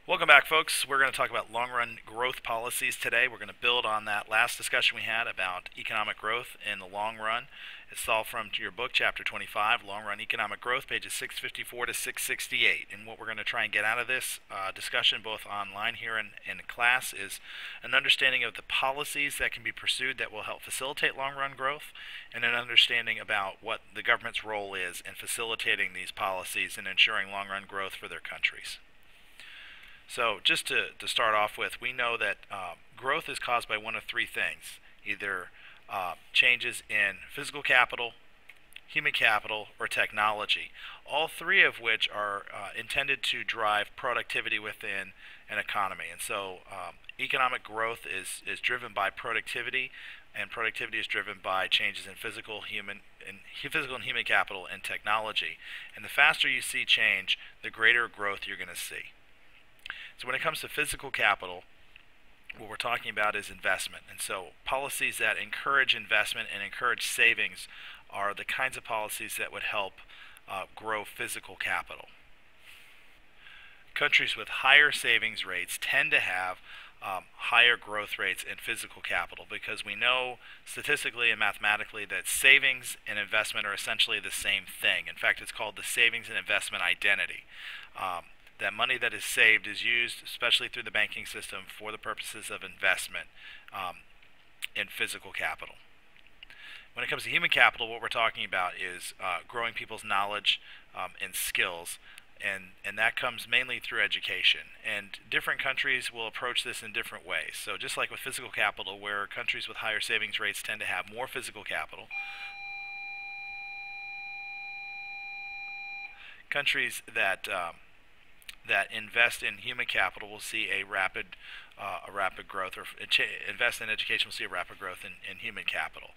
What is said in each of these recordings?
Welcome back, folks. We're going to talk about long-run growth policies today. We're going to build on that last discussion we had about economic growth in the long run. It's all from your book, Chapter 25, Long-Run Economic Growth, pages 654 to 668. And what we're going to try and get out of this discussion, both online here and in class, is an understanding of the policies that can be pursued that will help facilitate long-run growth, and an understanding about what the government's role is in facilitating these policies and ensuring long-run growth for their countries. So just to start off with, we know that growth is caused by one of three things: either changes in physical capital, human capital, or technology, all three of which are intended to drive productivity within an economy. And so economic growth is driven by productivity, and productivity is driven by changes in physical and human capital and technology. And the faster you see change, the greater growth you're going to see. So when it comes to physical capital, what we're talking about is investment. And so policies that encourage investment and encourage savings are the kinds of policies that would help grow physical capital. Countries with higher savings rates tend to have higher growth rates in physical capital, because we know statistically and mathematically that savings and investment are essentially the same thing. In fact, it's called the savings and investment identity. That money that is saved is used, especially through the banking system, for the purposes of investment in physical capital. When it comes to human capital, what we're talking about is growing people's knowledge and skills, and that comes mainly through education. And different countries will approach this in different ways. So just like with physical capital, where countries with higher savings rates tend to have more physical capital, countries that invest in human capital will see a rapid growth, or invest in education will see a rapid growth in human capital.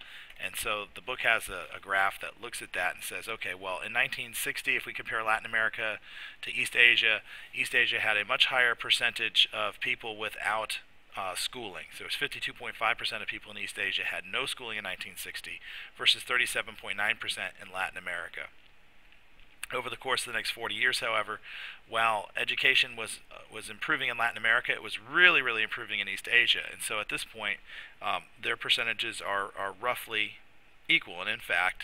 And so the book has a graph that looks at that and says, okay, well, in 1960, if we compare Latin America to East Asia had a much higher percentage of people without schooling. So it was 52.5% of people in East Asia had no schooling in 1960 versus 37.9% in Latin America. Over the course of the next 40 years, however, while education was improving in Latin America, it was really improving in East Asia. And so at this point, their percentages are roughly equal. And in fact,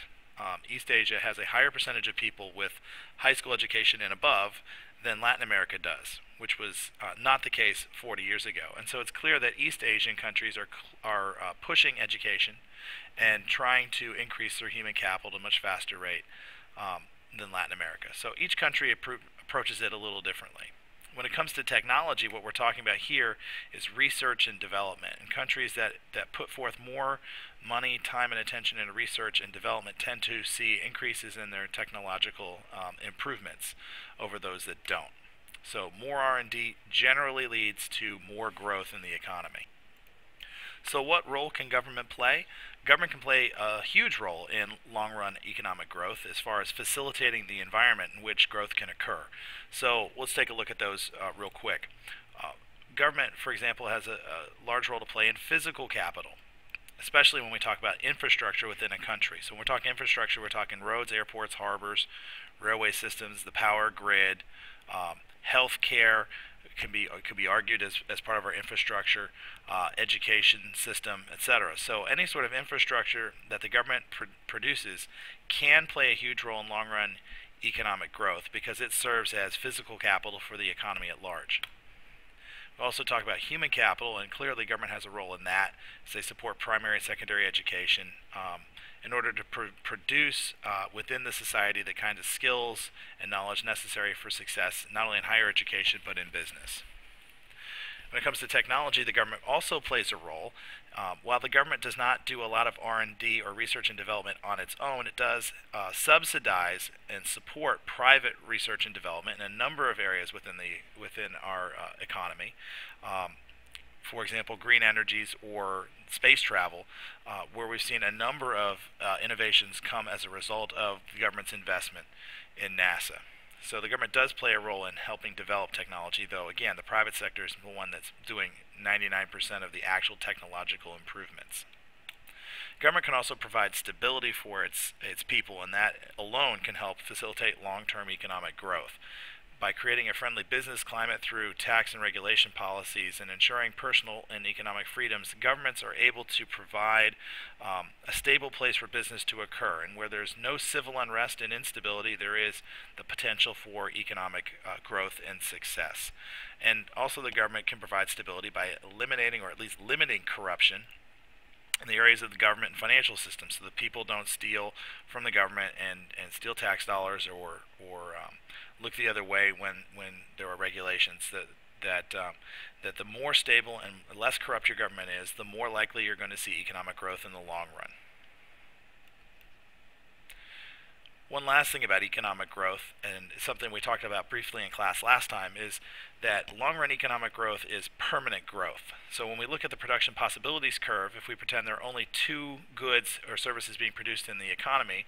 East Asia has a higher percentage of people with high school education and above than Latin America does, which was not the case 40 years ago. And so it's clear that East Asian countries are pushing education and trying to increase their human capital at a much faster rate than Latin America. So each country approaches it a little differently. When it comes to technology, what we're talking about here is research and development. And countries that put forth more money, time, and attention into research and development tend to see increases in their technological improvements over those that don't. So more R&D generally leads to more growth in the economy. So what role can government play? Government can play a huge role in long-run economic growth as far as facilitating the environment in which growth can occur. So let's take a look at those real quick. Government, for example, has a large role to play in physical capital, especially when we talk about infrastructure within a country. So when we're talking infrastructure, we're talking roads, airports, harbors, railway systems, the power grid, health care. Could be argued as part of our infrastructure, education system, etc. So any sort of infrastructure that the government produces can play a huge role in long-run economic growth, because it serves as physical capital for the economy at large. We also talk about human capital, and clearly government has a role in that, as they support primary and secondary education in order to produce within the society the kinds of skills and knowledge necessary for success, not only in higher education but in business. When it comes to technology, the government also plays a role. While the government does not do a lot of R&D or research and development on its own, it does subsidize and support private research and development in a number of areas within our economy. For example, green energies or space travel, where we've seen a number of innovations come as a result of the government's investment in NASA. So the government does play a role in helping develop technology, though again, the private sector is the one that's doing 99% of the actual technological improvements. Government can also provide stability for its people, and that alone can help facilitate long-term economic growth. by creating a friendly business climate through tax and regulation policies and ensuring personal and economic freedoms, governments are able to provide a stable place for business to occur. And where there's no civil unrest and instability, there is the potential for economic growth and success. And also the government can provide stability by eliminating or at least limiting corruption in the areas of the government and financial system, so that people don't steal from the government and steal tax dollars or look the other way when there are regulations. That the more stable and less corrupt your government is, the more likely you're going to see economic growth in the long run. One last thing about economic growth, and something we talked about briefly in class last time, is that long-run economic growth is permanent growth. So when we look at the production possibilities curve, if we pretend there are only two goods or services being produced in the economy,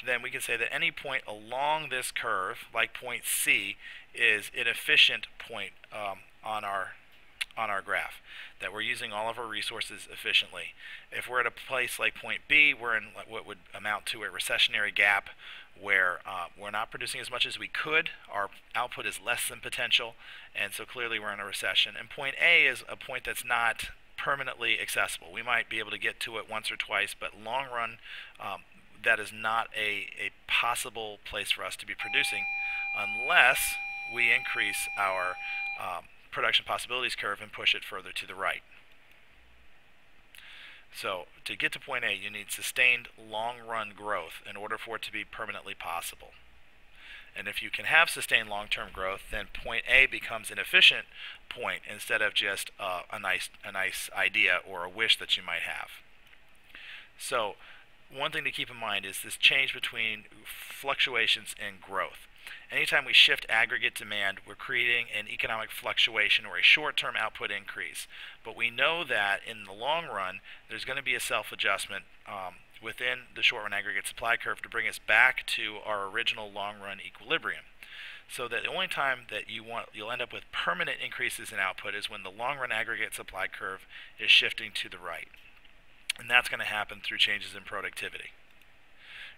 then we can say that any point along this curve, like point C, is an efficient point on our graph, that we're using all of our resources efficiently. If we're at a place like point B, we're in what would amount to a recessionary gap, where we're not producing as much as we could, our output is less than potential, and so clearly we're in a recession. And point A is a point that's not permanently accessible. We might be able to get to it once or twice, but long run, that is not a possible place for us to be producing unless we increase our production possibilities curve and push it further to the right. So to get to point A, you need sustained long-run growth in order for it to be permanently possible. And if you can have sustained long-term growth, then point A becomes an efficient point instead of just a nice idea or a wish that you might have. So one thing to keep in mind is this change between fluctuations and growth. Anytime we shift aggregate demand, we're creating an economic fluctuation or a short-term output increase. But we know that in the long run, there's going to be a self-adjustment within the short-run aggregate supply curve to bring us back to our original long-run equilibrium. So that the only time that you'll end up with permanent increases in output is when the long-run aggregate supply curve is shifting to the right. And that's going to happen through changes in productivity.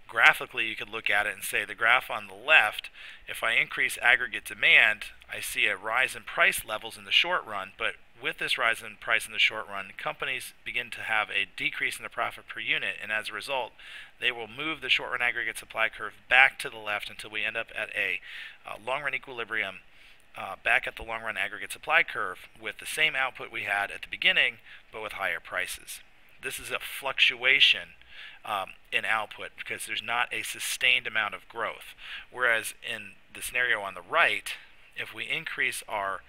Graphically, you could look at it and say the graph on the left, if I increase aggregate demand, I see a rise in price levels in the short run, but with this rise in price in the short run, companies begin to have a decrease in the profit per unit, and as a result, they will move the short run aggregate supply curve back to the left until we end up at a long run equilibrium back at the long run aggregate supply curve with the same output we had at the beginning, but with higher prices. This is a fluctuation in output because there's not a sustained amount of growth. Whereas in the scenario on the right, if we increase our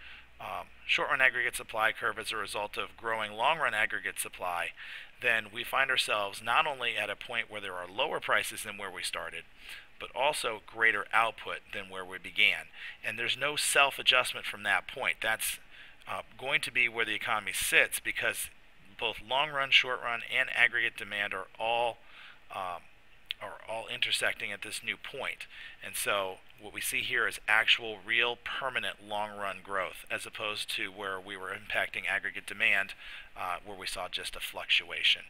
short-run aggregate supply curve as a result of growing long-run aggregate supply, then we find ourselves not only at a point where there are lower prices than where we started, but also greater output than where we began. And there's no self-adjustment from that point. That's going to be where the economy sits because both long-run, short-run, and aggregate demand are all intersecting at this new point. And so what we see here is actual, real, permanent long-run growth, as opposed to where we were impacting aggregate demand, where we saw just a fluctuation.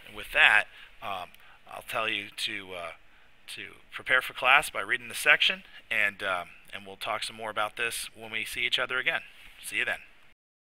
And with that, I'll tell you to prepare for class by reading the section, and we'll talk some more about this when we see each other again. See you then.